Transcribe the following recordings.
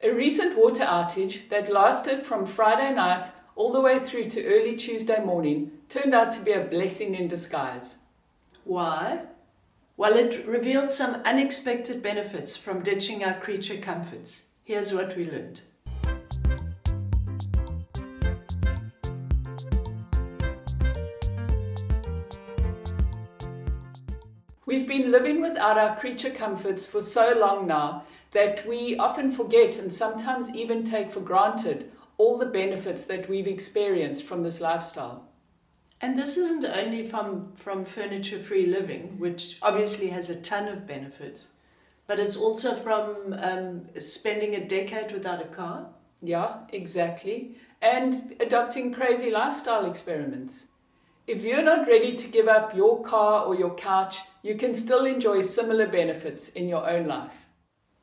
A recent water outage that lasted from Friday night all the way through to early Tuesday morning turned out to be a blessing in disguise. Why? Well, it revealed some unexpected benefits from ditching our creature comforts. Here's what we learned. We've been living without our creature comforts for so long now that we often forget and sometimes even take for granted all the benefits that we've experienced from this lifestyle. And this isn't only from furniture-free living, which obviously has a ton of benefits, but it's also from spending a decade without a car. Yeah, exactly. And adopting crazy lifestyle experiments. If you're not ready to give up your car or your couch, you can still enjoy similar benefits in your own life.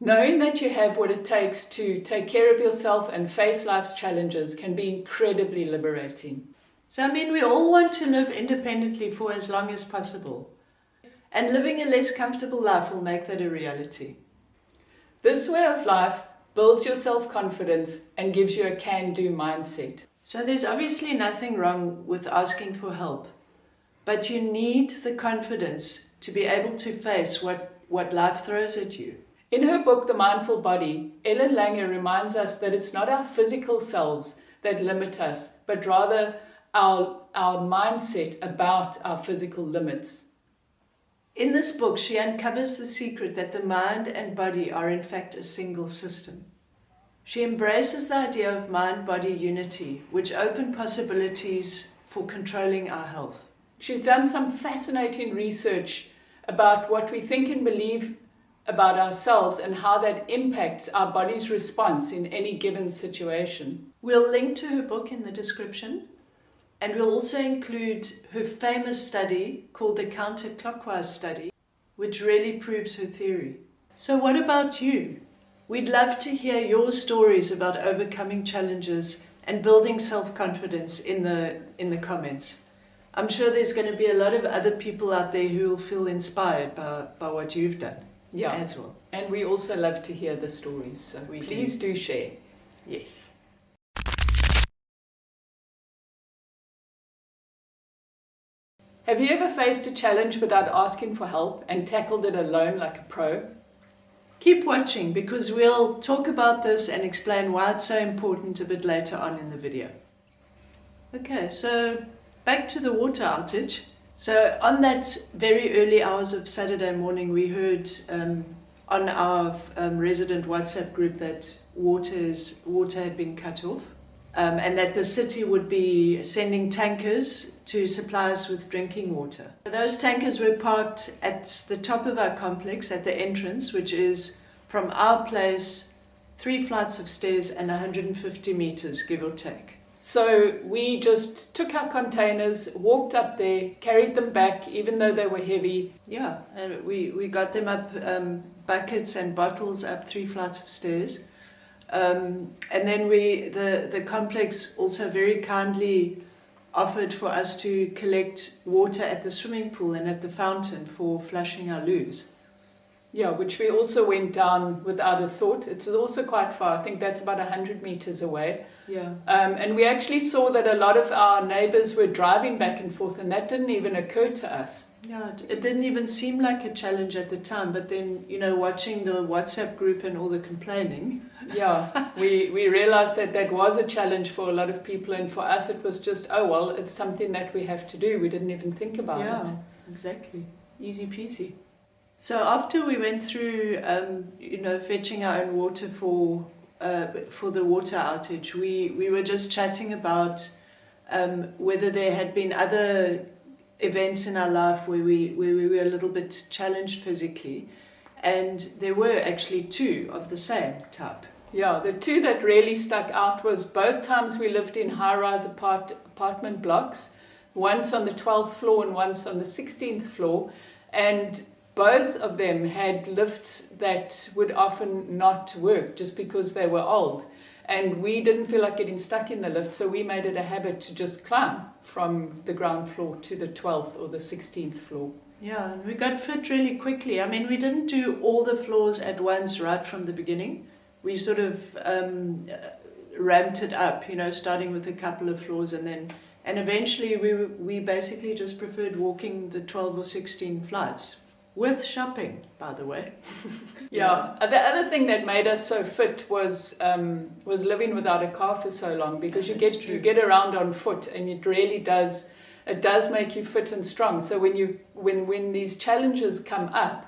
Knowing that you have what it takes to take care of yourself and face life's challenges can be incredibly liberating. So, we all want to live independently for as long as possible. And living a less comfortable life will make that a reality. This way of life builds your self-confidence and gives you a can-do mindset. So there's obviously nothing wrong with asking for help, but you need the confidence to be able to face what life throws at you. In her book, The Mindful Body, Ellen Langer reminds us that it's not our physical selves that limit us, but rather our mindset about our physical limits. In this book, she uncovers the secret that the mind and body are in fact a single system. She embraces the idea of mind-body unity, which open possibilities for controlling our health. She's done some fascinating research about what we think and believe about ourselves and how that impacts our body's response in any given situation. We'll link to her book in the description, and we'll also include her famous study called the counterclockwise study, which really proves her theory. So what about you? We'd love to hear your stories about overcoming challenges and building self-confidence in the comments. I'm sure there's going to be a lot of other people out there who will feel inspired by what you've done as well. And we also love to hear the stories, so please do share. Yes. Have you ever faced a challenge without asking for help and tackled it alone like a pro? Keep watching because we'll talk about this and explain why it's so important a bit later on in the video. Okay, so back to the water outage. So on that very early hours of Saturday morning, we heard on our resident WhatsApp group that water had been cut off and that the city would be sending tankers to supply us with drinking water. Those tankers were parked at the top of our complex at the entrance, which is from our place 3 flights of stairs and 150 meters, give or take. So we just took our containers, walked up there, carried them back even though they were heavy. Yeah, and we got them up, buckets and bottles up 3 flights of stairs. And then the complex also very kindly offered for us to collect water at the swimming pool and at the fountain for flushing our loos. Yeah, which we also went down without a thought. It's also quite far. I think that's about 100 meters away. Yeah. And we actually saw that a lot of our neighbors were driving back and forth, and that didn't even occur to us. Yeah, it didn't even seem like a challenge at the time, but then, watching the WhatsApp group and all the complaining. Yeah, we realized that was a challenge for a lot of people, and for us it was just, oh well, it's something that we have to do. We didn't even think about it. Yeah, exactly. Easy peasy. So after we went through, fetching our own water for the water outage, we were just chatting about whether there had been other events in our life where we were a little bit challenged physically, and there were actually 2 of the same type. Yeah, the 2 that really stuck out was both times we lived in high-rise apartment blocks, once on the 12th floor and once on the 16th floor, and both of them had lifts that would often not work just because they were old. And we didn't feel like getting stuck in the lift, so we made it a habit to just climb from the ground floor to the 12th or the 16th floor. Yeah, and we got fit really quickly. We didn't do all the floors at once right from the beginning. we sort of ramped it up, you know, starting with a couple of floors, and eventually we basically just preferred walking the 12 or 16 flights with shopping, by the way. Yeah. The other thing that made us so fit was living without a car for so long, because you get around on foot, and it really does make you fit and strong. So when these challenges come up,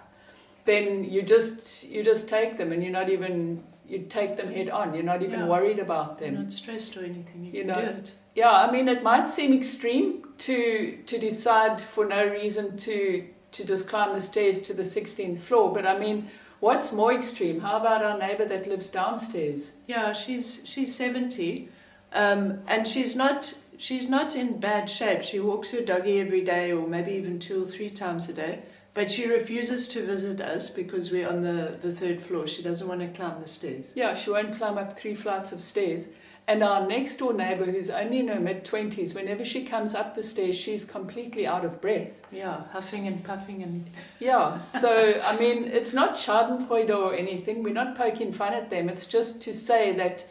then you just take them, and you take them head on. You're not even worried about them. You're not stressed or anything. You can do it. Yeah, I mean, it might seem extreme to decide for no reason to just climb the stairs to the 16th floor, but I mean, what's more extreme? How about our neighbor that lives downstairs? Yeah, she's 70, and she's not in bad shape. She walks her doggy every day, or maybe even 2 or 3 times a day. But she refuses to visit us because we're on the 3rd floor. She doesn't want to climb the stairs. Yeah, she won't climb up 3 flights of stairs. And our next door neighbor, who's only in her mid-20s, whenever she comes up the stairs, she's completely out of breath. Yeah, huffing and puffing and... Yeah, so, I mean, it's not schadenfreude or anything. We're not poking fun at them. It's just to say that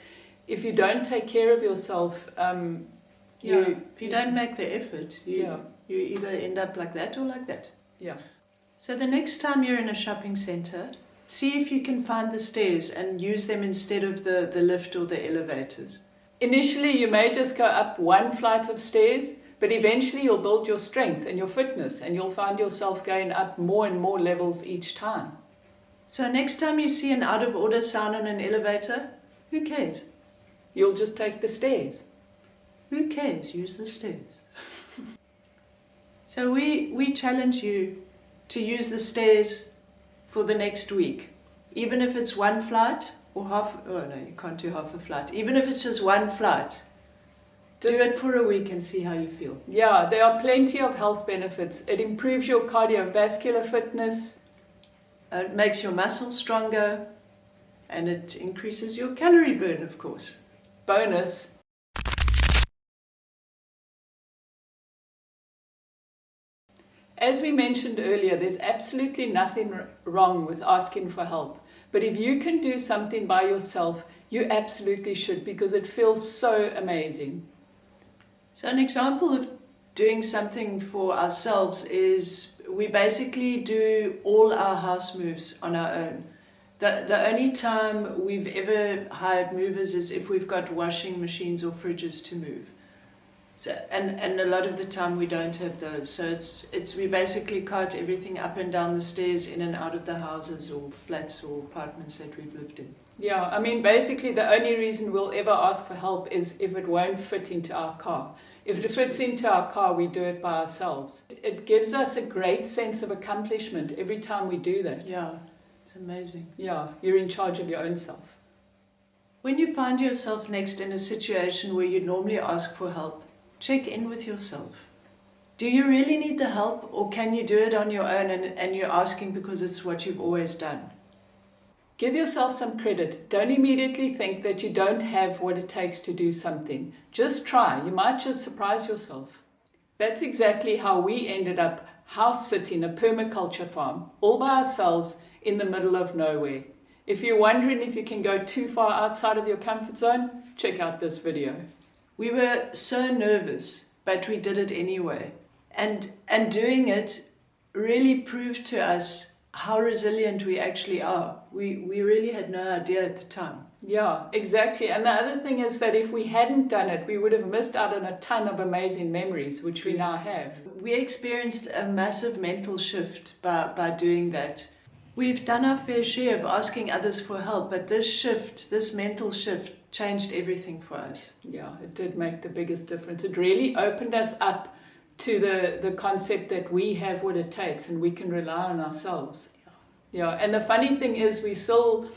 if you don't take care of yourself... if you don't make the effort, you either end up like that or like that. Yeah. So the next time you're in a shopping centre, see if you can find the stairs and use them instead of the lift or the elevators. Initially, you may just go up 1 flight of stairs, but eventually you'll build your strength and your fitness, and you'll find yourself going up more and more levels each time. So next time you see an out-of-order sign on an elevator, who cares? You'll just take the stairs. Who cares? Use the stairs. So we challenge you to use the stairs for the next week. Even if it's 1 flight or half... Oh no, you can't do half a flight. Even if it's just 1 flight, do it for a week and see how you feel. Yeah, there are plenty of health benefits. It improves your cardiovascular fitness. It makes your muscles stronger, and it increases your calorie burn, of course. Bonus. As we mentioned earlier, there's absolutely nothing wrong with asking for help. But if you can do something by yourself, you absolutely should, because it feels so amazing. So an example of doing something for ourselves is we basically do all our house moves on our own. The only time we've ever hired movers is if we've got washing machines or fridges to move. So, and a lot of the time we don't have those. So we basically cart everything up and down the stairs, in and out of the houses or flats or apartments that we've lived in. Yeah, I mean, basically the only reason we'll ever ask for help is if it won't fit into our car. If it fits into our car, we do it by ourselves. It gives us a great sense of accomplishment every time we do that. Yeah, it's amazing. Yeah, you're in charge of your own self. When you find yourself next in a situation where you normally ask for help, check in with yourself. Do you really need the help, or can you do it on your own and you're asking because it's what you've always done? Give yourself some credit. Don't immediately think that you don't have what it takes to do something. Just try. You might just surprise yourself. That's exactly how we ended up house sitting a permaculture farm, all by ourselves in the middle of nowhere. If you're wondering if you can go too far outside of your comfort zone, check out this video. We were so nervous, but we did it anyway. And doing it really proved to us how resilient we actually are. We really had no idea at the time. Yeah, exactly. And the other thing is that if we hadn't done it, we would have missed out on a ton of amazing memories, which we now have. We experienced a massive mental shift by doing that. We've done our fair share of asking others for help, but this mental shift, changed everything for us. Yeah, it did make the biggest difference. It really opened us up to the concept that we have what it takes and we can rely on ourselves. Yeah, and the funny thing is we still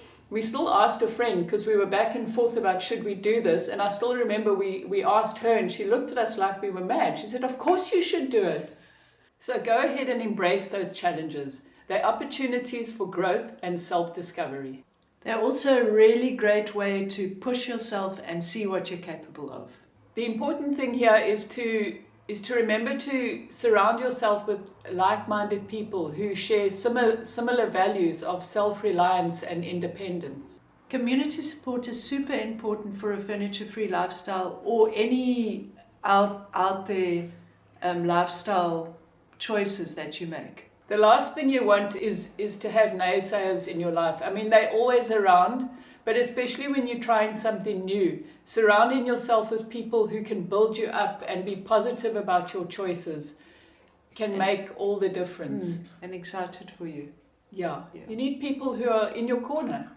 asked a friend, because we were back and forth about should we do this, and I still remember we asked her and she looked at us like we were mad. She said, of course you should do it. So go ahead and embrace those challenges. They're opportunities for growth and self-discovery. They're also a really great way to push yourself and see what you're capable of. The important thing here is to remember to surround yourself with like-minded people who share similar values of self-reliance and independence. Community support is super important for a furniture-free lifestyle or any out there lifestyle choices that you make. The last thing you want is to have naysayers in your life. I mean, they're always around, but especially when you're trying something new, surrounding yourself with people who can build you up and be positive about your choices can make all the difference. And excited for you. Yeah. You need people who are in your corner.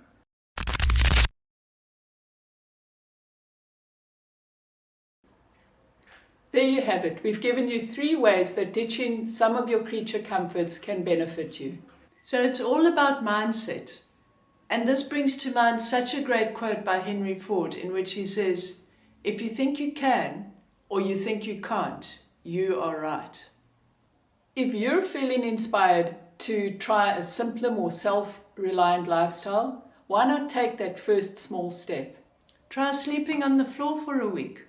There you have it. We've given you 3 ways that ditching some of your creature comforts can benefit you. So it's all about mindset. And this brings to mind such a great quote by Henry Ford in which he says, if you think you can or you think you can't, you are right. If you're feeling inspired to try a simpler, more self-reliant lifestyle, why not take that first small step? Try sleeping on the floor for a week.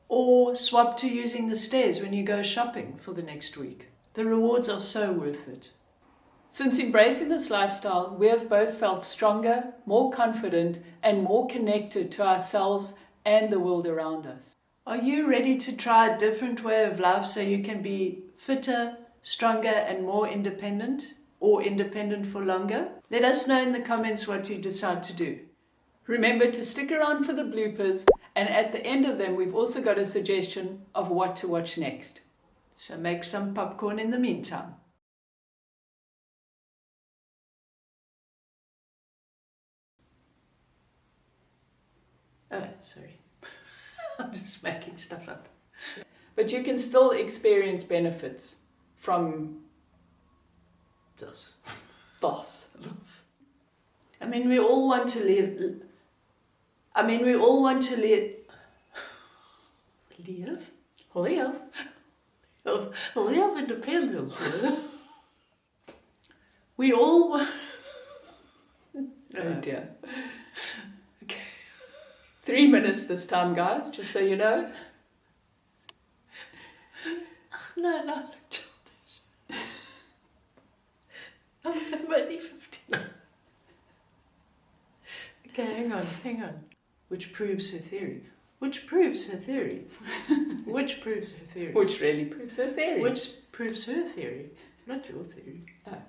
Or swap to using the stairs when you go shopping for the next week. The rewards are so worth it. Since embracing this lifestyle, we have both felt stronger, more confident, and more connected to ourselves and the world around us. Are you ready to try a different way of life so you can be fitter, stronger, and more independent? Or independent for longer? Let us know in the comments what you decide to do. Remember to stick around for the bloopers, and at the end of them we've also got a suggestion of what to watch next. So make some popcorn in the meantime. Oh, sorry. I'm just making stuff up. But you can still experience benefits from this. I mean, we all want to live. We all want to live. Live independently. We all want. Oh dear. Okay. 3 minutes this time, guys, just so you know. No, look childish. I'm only 15. Okay, hang on. Which proves her theory. Which proves her theory. Which proves her theory. Which really proves her theory. Which proves her theory, not your theory. Oh.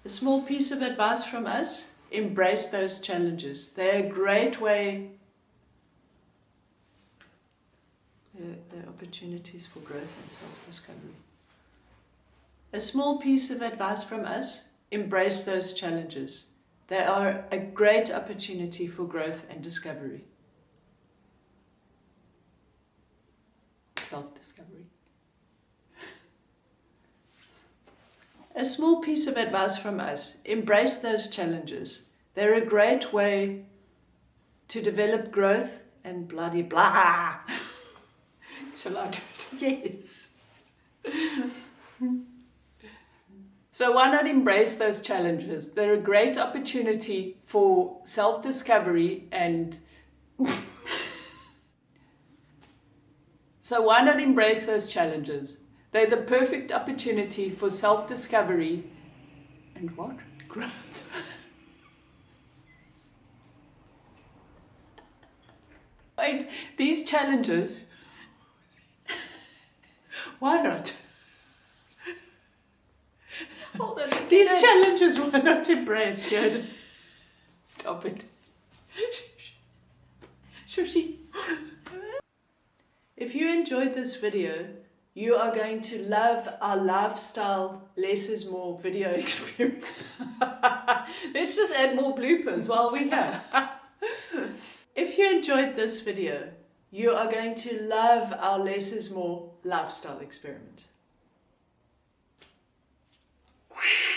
A small piece of advice from us, embrace those challenges. They're a great way, they're opportunities for growth and self-discovery. A small piece of advice from us, embrace those challenges. They are a great opportunity for growth and discovery. Self-discovery. A small piece of advice from us, embrace those challenges. They're a great way to develop growth and bloody blah. Shall I do it? Yes. So why not embrace those challenges? They're a great opportunity for self-discovery and... So why not embrace those challenges? They're the perfect opportunity for self-discovery and what? Growth. Wait, these challenges... Why not? Hold on, These challenges why not embrace, Yoda? Stop it. Shushi. If you enjoyed this video, you are going to love our lifestyle less is more video experience. Let's just add more bloopers while we're here. If you enjoyed this video, you are going to love our less is more lifestyle experiment. Wow.